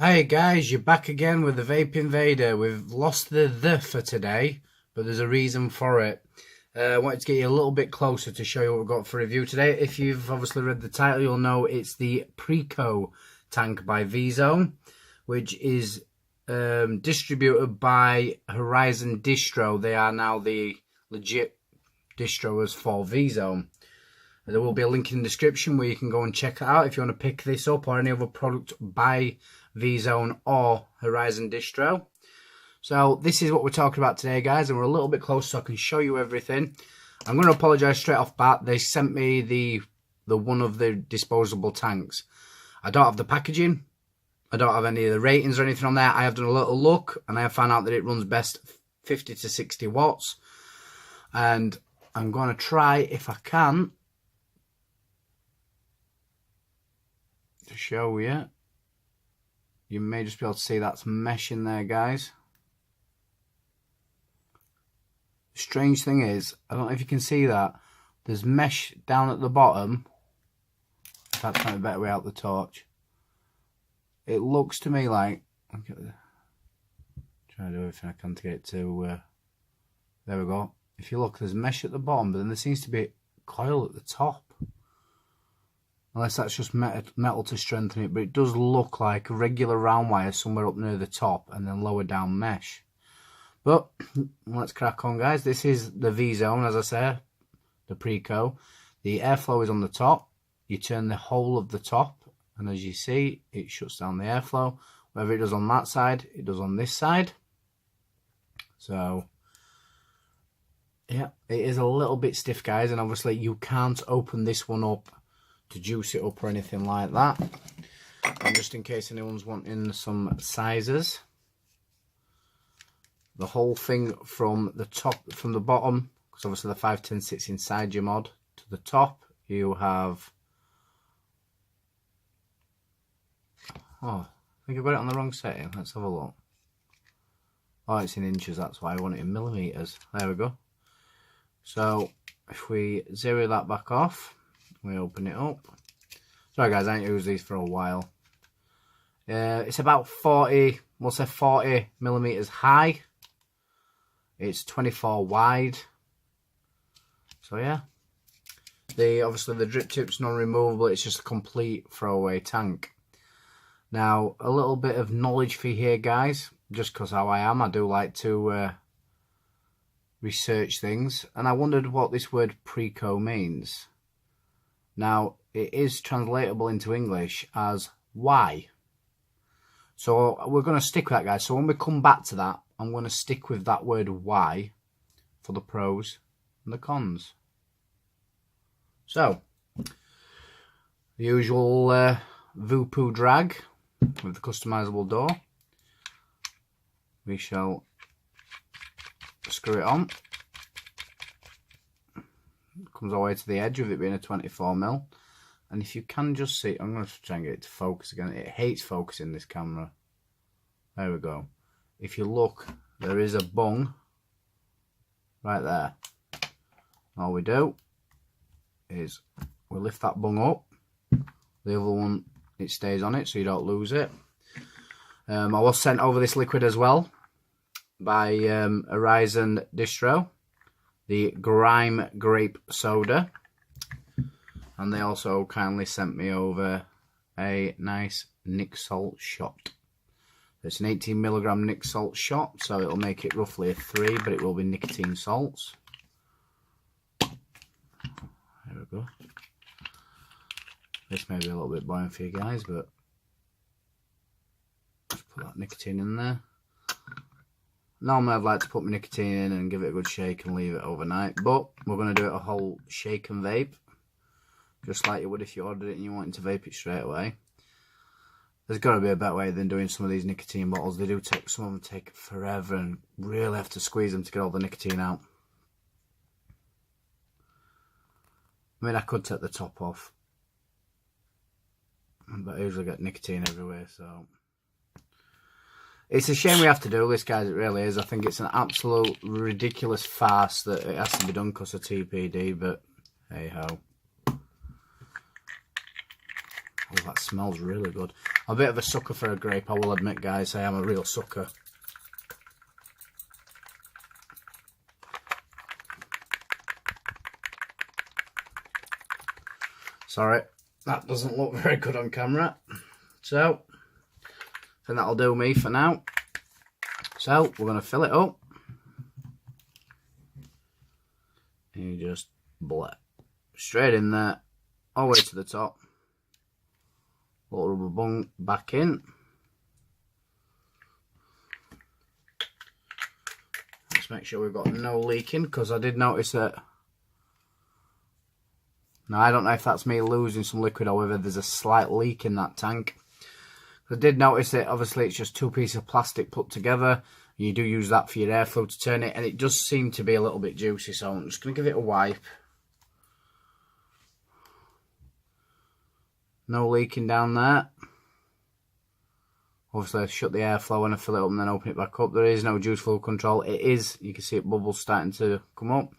Hey guys, you're back again with the Vape Invader. We've lost the for today, but there's a reason for it. I wanted to get you a little bit closer to show you what we've got for review today. If you've obviously read the title, you'll know it's the Preco tank by V-Zone, which is distributed by Horizon Distro. They are now the legit distros for V-Zone. There will be a link in the description where you can go and check it out if you want to pick this up or any other product by V-Zone or Horizon Distro. So this is what we're talking about today, guys, and we're a little bit close so I can show you everything. I'm going to apologise straight off bat. They sent me the one of the disposable tanks. I don't have the packaging. I don't have any of the ratings or anything on there. I have done a little look and I have found out that it runs best 50 to 60 watts. And I'm going to try, if I can, to show you. You may just be able to see that's mesh in there, guys. The strange thing is, I don't know if you can see that, there's mesh down at the bottom. That's kind of a better way out the torch. It looks to me like, look at the, try to do everything I can to get it to, there we go. If you look, there's mesh at the bottom, but then there seems to be coil at the top. Unless that's just metal to strengthen it, but it does look like a regular round wire somewhere up near the top and then lower down mesh. But let's crack on, guys. This is the V-Zone, as I say, the Preco. The airflow is on the top. You turn the whole of the top, and as you see, it shuts down the airflow. Whatever it does on that side, it does on this side. So yeah, it is a little bit stiff, guys, and obviously you can't open this one up to juice it up or anything like that. And just in case anyone's wanting some sizes, the whole thing from the top, from the bottom, because obviously the 510 sits inside your mod, to the top you have, oh, I think I've got it on the wrong setting. Let's have a look. Oh, it's in inches, that's why I want it in millimeters. There we go. So if we zero that back off, we open it up. Sorry guys, I ain't used these for a while. It's about 40, we'll say 40 millimeters high. It's 24 wide. So yeah. Obviously the drip tip's non-removable, it's just a complete throwaway tank. Now, a little bit of knowledge for you here, guys, just because how I am, I do like to research things, and I wondered what this word Preco means. Now, it is translatable into English as why. So we're going to stick with that, guys. So when we come back to that, I'm going to stick with that word why for the pros and the cons. So, the usual Voopoo drag with the customizable door. We shall screw it on. Comes all the way to the edge of it being a 24mm, and if you can just see, I'm going to try and get it to focus again. It hates focusing, this camera. There we go. If you look, there is a bung right there. All we do is we lift that bung up. The other one, it stays on it so you don't lose it. I was sent over this liquid as well by Horizon Distro, the Grime Grape Soda, and they also kindly sent me over a nice Nic Salt shot. It's an 18mg Nic Salt shot, so it'll make it roughly a 3, but it will be nicotine salts. There we go. This may be a little bit boring for you guys, but let's put that nicotine in there. Normally I'd like to put my nicotine in and give it a good shake and leave it overnight, but we're going to do it a whole shake and vape, just like you would if you ordered it and you wanted to vape it straight away. There's got to be a better way than doing some of these nicotine bottles. They do take, some of them take forever and really have to squeeze them to get all the nicotine out. I mean, I could take the top off, but I usually get nicotine everywhere, so it's a shame we have to do this, guys. It really is. I think it's an absolute ridiculous farce that it has to be done because of TPD, but hey ho. Oh, that smells really good. I'm a bit of a sucker for a grape, I will admit, guys. I am a real sucker. Sorry, that doesn't look very good on camera. So, I think that'll do me for now. So, we're going to fill it up. And you just blow it straight in there, all the way to the top. Little rubber bung back in. Let's make sure we've got no leaking, because I did notice that. Now, I don't know if that's me losing some liquid or whether there's a slight leak in that tank. I did notice that obviously it's just two pieces of plastic put together. You do use that for your airflow to turn it, and it does seem to be a little bit juicy, so I'm just going to give it a wipe. No leaking down there. Obviously I shut the airflow when I fill it up and then open it back up. There is no juice flow control. It is, you can see it bubbles starting to come up.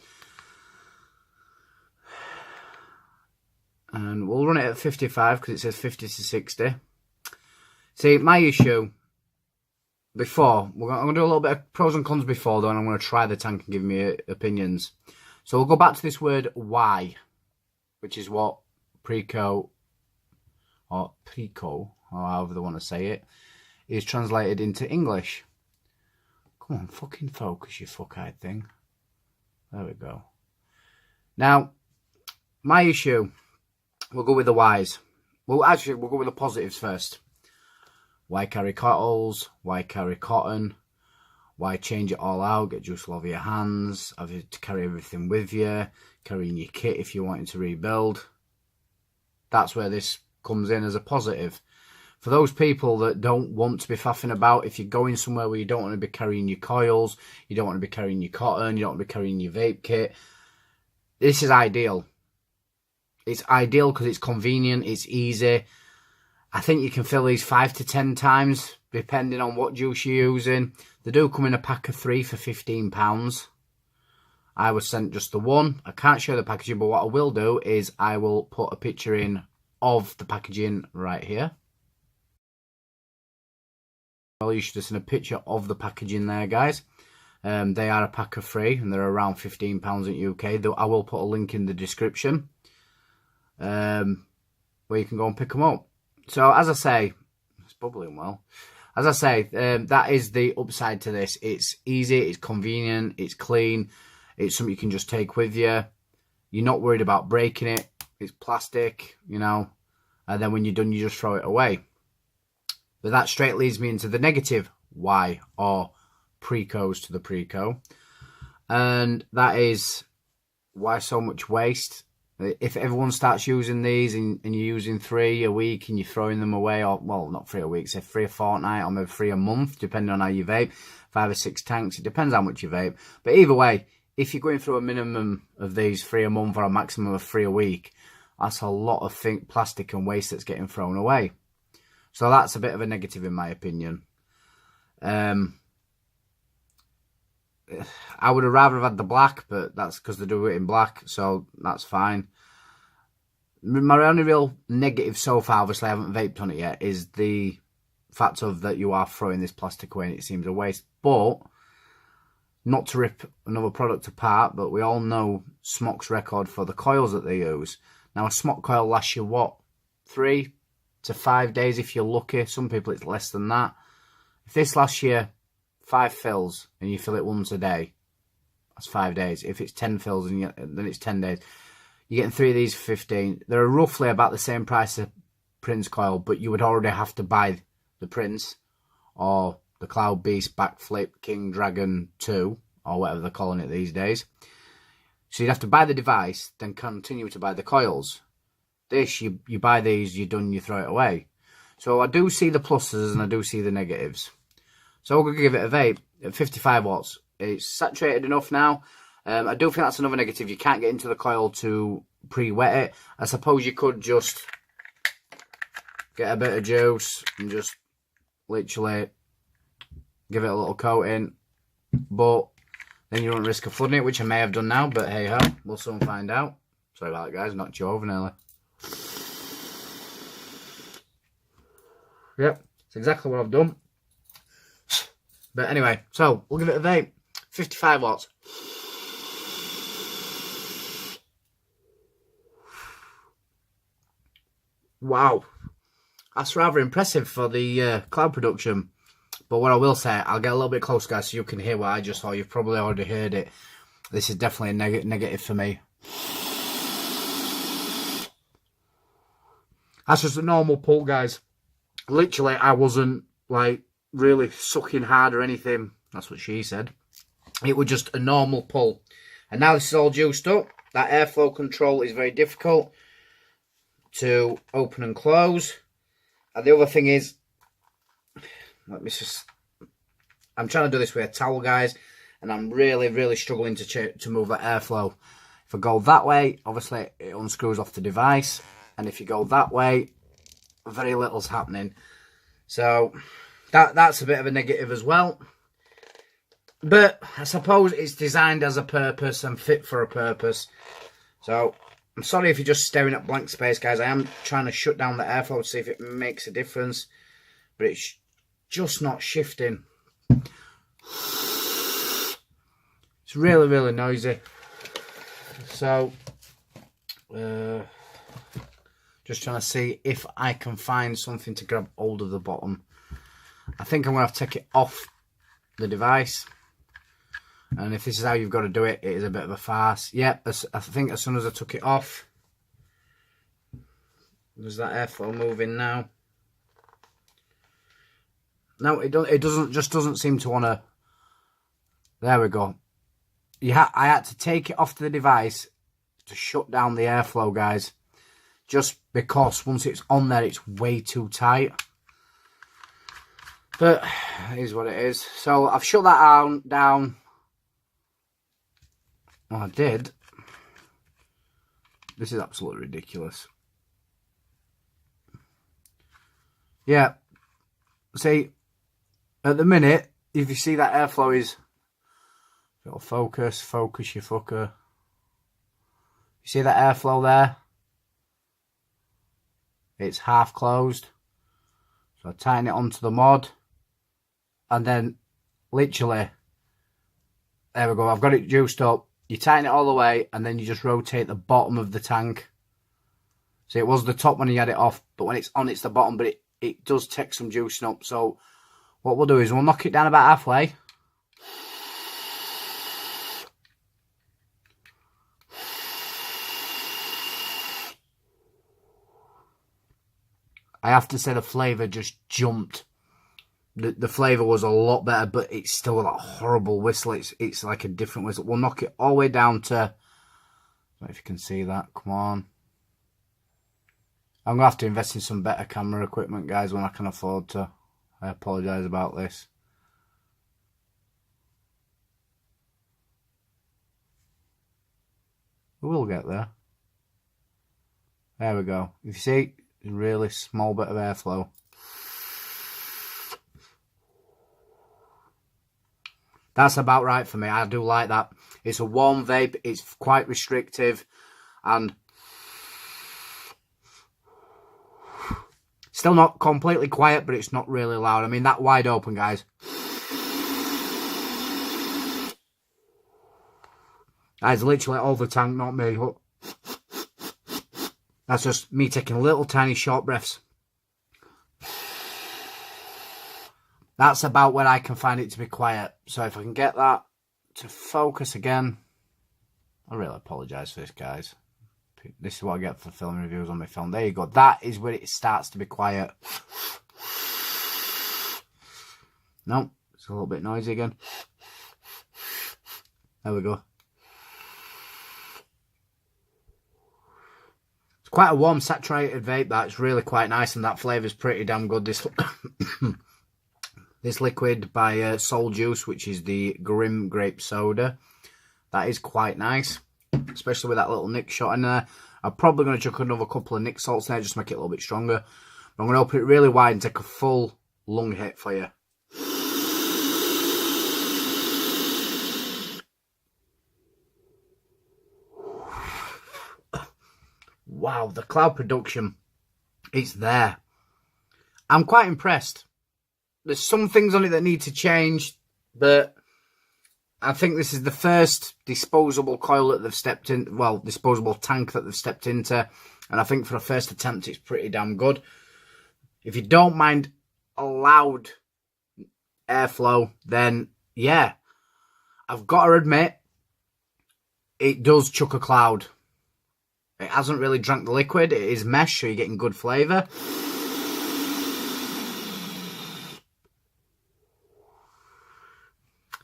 And we'll run it at 55 because it says 50 to 60. See, my issue before, I'm going to do a little bit of pros and cons before though, and I'm going to try the tank and give me opinions. So we'll go back to this word why, which is what Preco, or however they want to say it, is translated into English. Come on, fucking focus, you fuck-eyed thing. There we go. Now, my issue, we'll go with the whys. Well, actually, we'll go with the positives first. Why carry coils? Why carry cotton? Why change it all out? Get juice all over your hands. Have you to carry everything with you? Carrying your kit if you're wanting to rebuild. That's where this comes in as a positive. For those people that don't want to be faffing about, if you're going somewhere where you don't want to be carrying your coils, you don't want to be carrying your cotton, you don't want to be carrying your vape kit, this is ideal. It's ideal because it's convenient, it's easy. I think you can fill these 5 to 10 times, depending on what juice you're using. They do come in a pack of 3 for £15. I was sent just the one. I can't show the packaging, but what I will do is I will put a picture in of the packaging right here. Well, you should have seen a picture of the packaging there, guys. They are a pack of 3 and they're around £15 in UK. Though I will put a link in the description where you can go and pick them up. So as I say, it's bubbling well. As I say, that is the upside to this. It's easy, it's convenient, it's clean. It's something you can just take with you. You're not worried about breaking it. It's plastic, you know. And then when you're done, you just throw it away. But that straight leads me into the negative why, or precos to the Preco. And that is why so much waste. If everyone starts using these and you're using 3 a week and you're throwing them away, or, well, not 3 a week, say 3 a fortnight or maybe 3 a month, depending on how you vape, 5 or 6 tanks, it depends how much you vape. But either way, if you're going through a minimum of these 3 a month or a maximum of 3 a week, that's a lot of plastic and waste that's getting thrown away. So that's a bit of a negative in my opinion. I would have rather have had the black, but that's because they do it in black, so that's fine. My only real negative so far, obviously I haven't vaped on it yet, is the fact of that you are throwing this plastic away and it seems a waste. But, not to rip another product apart, but we all know Smok's record for the coils that they use. Now a Smok coil lasts you what? 3 to 5 days if you're lucky. Some people it's less than that. If this lasts you 5 fills and you fill it once a day, that's 5 days. If it's 10 fills and then it's 10 days. You're getting 3 of these for 15. They're roughly about the same price as Prince coil, but you would already have to buy the Prince or the Cloud Beast Backflip King Dragon 2 or whatever they're calling it these days. So you'd have to buy the device, then continue to buy the coils. This, you buy these, you're done, you throw it away. So I do see the pluses and I do see the negatives. So we're going to give it a vape at 55 watts. It's saturated enough now. I do think that's another negative. You can't get into the coil to pre-wet it. I suppose you could just get a bit of juice and just literally give it a little coating. But then you run risk of flooding it, which I may have done now. But hey ho, we'll soon find out. Sorry about that, guys. Knocked you over nearly. Yep, it's exactly what I've done. But anyway, so we'll give it a vape. 55 watts. Wow. That's rather impressive for the cloud production. But what I will say, I'll get a little bit closer, guys, so you can hear what I just saw. You've probably already heard it. This is definitely a negative for me. That's just a normal pull, guys. Literally, I wasn't, like, really sucking hard or anything. That's what she said. It was just a normal pull. And now this is all juiced up. That airflow control is very difficult to open and close. And the other thing is, I'm trying to do this with a towel, guys, and I'm really struggling to move that airflow. If I go that way, obviously it unscrews off the device, and if you go that way, very little's happening. So that's a bit of a negative as well. But I suppose it's designed as a purpose and fit for a purpose. So I'm sorry if you're just staring at blank space, guys. I am trying to shut down the airflow to see if it makes a difference, but it's just not shifting. It's really noisy. So just trying to see if I can find something to grab hold of the bottom. I think I'm going to have to take it off the device. And if this is how you've got to do it, it is a bit of a farce. Yeah, I think as soon as I took it off, there's that airflow moving now. No, it doesn't seem to want to. There we go. I had to take it off the device to shut down the airflow, guys. Just because once it's on there, it's way too tight. But it is what it is. So I've shut that down. Well, I did. This is absolutely ridiculous. Yeah. See, at the minute, if you see that airflow is... It'll focus you fucker. You see that airflow there? It's half closed. So I tighten it onto the mod. And then, literally, there we go. I've got it juiced up. You tighten it all the way, and then you just rotate the bottom of the tank. See, it was the top when you had it off, but when it's on, it's the bottom. But it does take some juicing up. So what we'll do is we'll knock it down about halfway. I have to say the flavour just jumped. The flavour was a lot better, but it's still that horrible whistle. It's like a different whistle. We'll knock it all the way down to... I don't know if you can see that. Come on. I'm going to have to invest in some better camera equipment, guys, when I can afford to. I apologise about this. We will get there. There we go. If you see, a really small bit of airflow. That's about right for me. I do like that. It's a warm vape. It's quite restrictive. And still not completely quiet, but it's not really loud. I mean, that wide open, guys. That's literally all the tank, not me. That's just me taking little tiny short breaths. That's about where I can find it to be quiet. So if I can get that to focus again. I really apologise for this, guys. This is what I get for filming reviews on my phone. There you go. That is where it starts to be quiet. No, it's a little bit noisy again. There we go. It's quite a warm, saturated vape. That's really quite nice, and that flavour's pretty damn good. This liquid by Soul Juice, which is the Grim Grape Soda. That is quite nice, especially with that little nick shot in there. I'm probably going to chuck another couple of nick salts there, just to make it a little bit stronger. But I'm going to open it really wide and take a full lung hit for you. Wow, the cloud production, it's there. I'm quite impressed. There's some things on it that need to change, but I think this is the first disposable coil that they've stepped in, well, disposable tank that they've stepped into, and I think for a first attempt it's pretty damn good. If you don't mind a loud airflow, then yeah, I've got to admit, it does chuck a cloud. It hasn't really drank the liquid. It is mesh, so you're getting good flavour.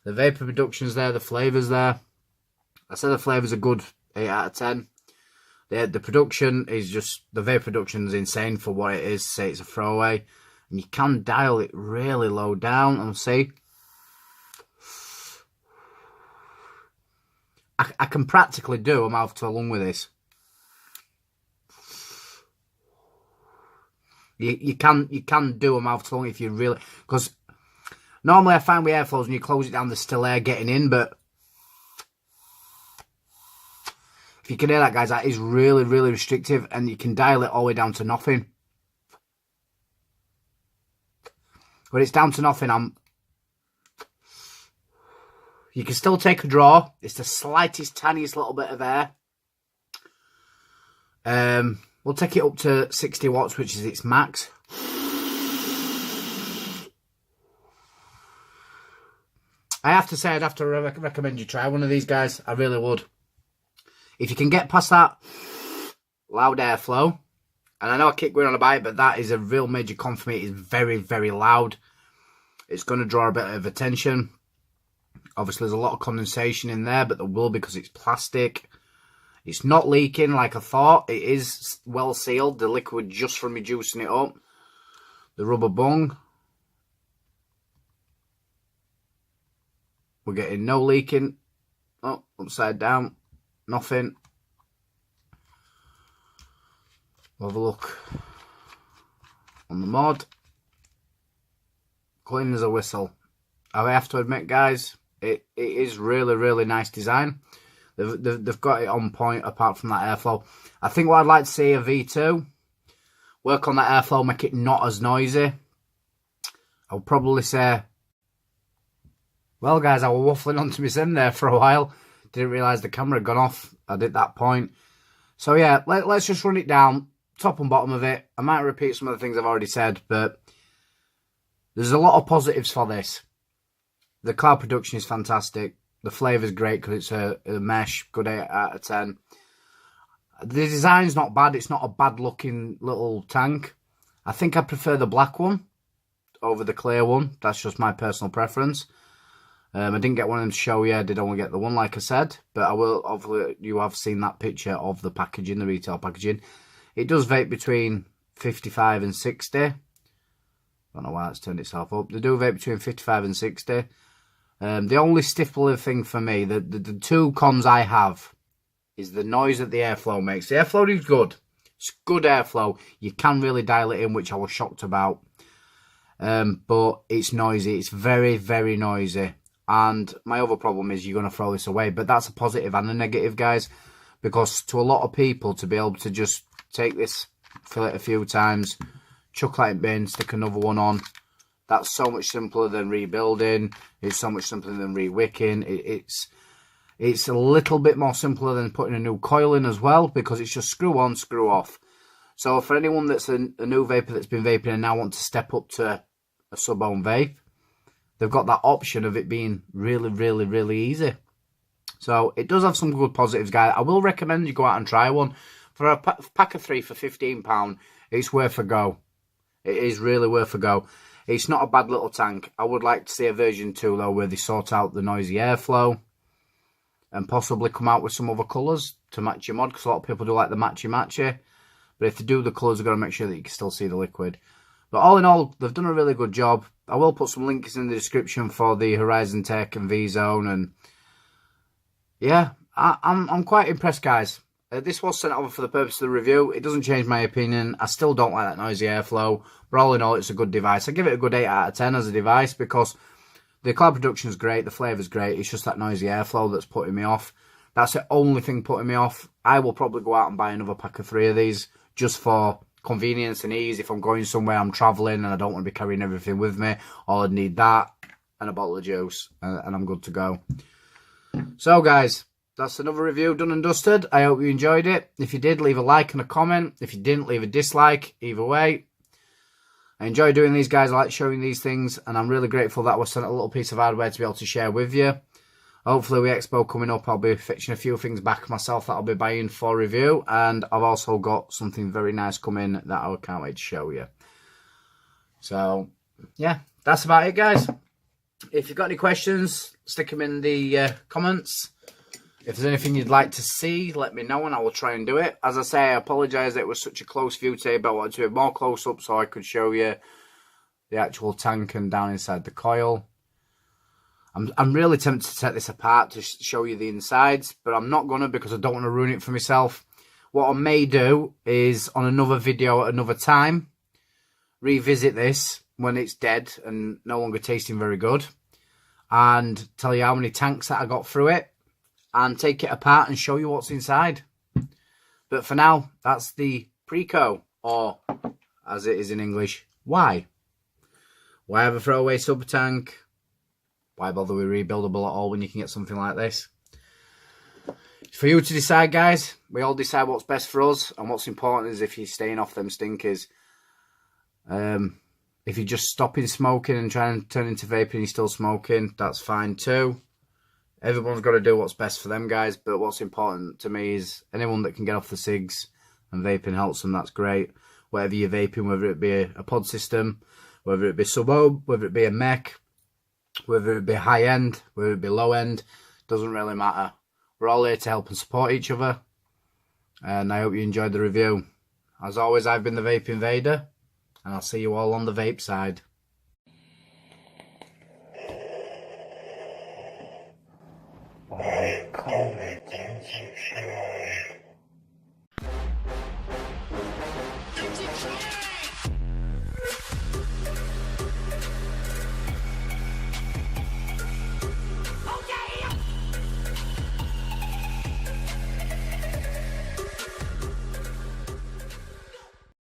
The vapour reduction's there, the flavour's there. I said the flavour's a good 8 out of 10. The production is just, the vape production's insane for what it is. Say it's a throwaway. And you can dial it really low down and see. I can practically do a mouth to a lung with this. You can do a mouth to lung if you really, because normally I find with airflows when you close it down there's still air getting in, but if you can hear that, guys, that is really, really restrictive, and you can dial it all the way down to nothing. When it's down to nothing, you can still take a draw. It's the slightest, tiniest little bit of air. We'll take it up to 60 watts, which is its max. I have to say, I'd have to recommend you try one of these, guys. I really would. If you can get past that loud airflow, and I know I keep going on about it, but that is a real major con for me. It's very, very loud. It's going to draw a bit of attention. Obviously, there's a lot of condensation in there, but there will because it's plastic. It's not leaking like I thought. It is well sealed. The liquid just from reducing it up. The rubber bung. We're getting no leaking. Oh, upside down. Nothing. We'll have a look on the mod. Clean as a whistle. I have to admit, guys, it is really, really nice design. They've got it on point apart from that airflow. I think what I'd like to see a V2, work on that airflow, make it not as noisy. I would probably say, well, guys, I was waffling onto my sim there for a while. Didn't realise the camera had gone off at that point. So yeah, let's just run it down, top and bottom of it. I might repeat some of the things I've already said, but there's a lot of positives for this. The cloud production is fantastic. The flavour's great because it's a mesh, good 8 out of 10. The design's not bad. It's not a bad looking little tank. I think I prefer the black one over the clear one. That's just my personal preference. I didn't get one of them to show you. I did only get the one, like I said. But I will, obviously, you have seen that picture of the packaging, the retail packaging. It does vape between 55 and 60. I don't know why it's turned itself up. They do vape between 55 and 60. The only stippling thing for me, the two cons I have, is the noise that the airflow makes. The airflow is good. It's good airflow. You can really dial it in, which I was shocked about. But it's noisy. It's very, very noisy. And my other problem is you're going to throw this away. But that's a positive and a negative, guys. Because to a lot of people, to be able to just take this, fill it a few times, chuck that in bin, stick another one on, that's so much simpler than rebuilding. It's so much simpler than re-wicking. It's a little bit more simpler than putting a new coil in as well, because it's just screw on, screw off. So for anyone that's a new vapor that's been vaping and now want to step up to a sub-ohm vape, they've got that option of it being really, really, really easy. So it does have some good positives, guys. I will recommend you go out and try one. For a pack of 3 for £15, it's worth a go. It is really worth a go. It's not a bad little tank. I would like to see a version 2, though, where they sort out the noisy airflow and possibly come out with some other colours to match your mod, because a lot of people do like the matchy-matchy. But if they do the colours, they've got to make sure that you can still see the liquid. But all in all, they've done a really good job. I will put some links in the description for the Horizon Tech and V-Zone. And yeah, I'm quite impressed, guys. This was sent over for the purpose of the review. It doesn't change my opinion. I still don't like that noisy airflow. But all in all, it's a good device. I give it a good 8 out of 10 as a device, because the cloud production is great. The flavour is great. It's just that noisy airflow that's putting me off. That's the only thing putting me off. I will probably go out and buy another pack of 3 of these just for convenience and ease. If I'm going somewhere, I'm travelling and I don't want to be carrying everything with me, all I'd need that and a bottle of juice and I'm good to go. So guys, that's another review done and dusted. I hope you enjoyed it. If you did, leave a like and a comment. If you didn't, leave a dislike. Either way, I enjoy doing these, guys. I like showing these things, and I'm really grateful that I was sent a little piece of hardware to be able to share with you. Hopefully with Expo coming up, I'll be fetching a few things back myself that I'll be buying for review, and I've also got something very nice coming that I can't wait to show you. So yeah, that's about it, guys. If you've got any questions, stick them in the comments. If there's anything you'd like to see, let me know and I will try and do it. As I say, I apologise that it was such a close view today, but I wanted to do it more close up so I could show you the actual tank and down inside the coil. I'm really tempted to take this apart to show you the insides, but I'm not going to because I don't want to ruin it for myself. What I may do is, on another video at another time, revisit this when it's dead and no longer tasting very good, and tell you how many tanks that I got through it, and take it apart and show you what's inside. But for now, that's the Preco, or as it is in English, why? Why have a throwaway sub tank? Why bother with rebuildable at all when you can get something like this? It's for you to decide, guys. We all decide what's best for us, and what's important is if you're staying off them stinkers. If you're just stopping smoking and trying to turn into vaping, you're still smoking, that's fine too. Everyone's got to do what's best for them, guys. But what's important to me is anyone that can get off the cigs and vaping helps them, that's great. Whatever you're vaping, whether it be a pod system, whether it be sub-ob, whether it be a mech, whether it be high end, whether it be low end, doesn't really matter. We're all here to help and support each other. And I hope you enjoyed the review. As always, I've been the Vape Invader, and I'll see you all on the vape side. Why call me?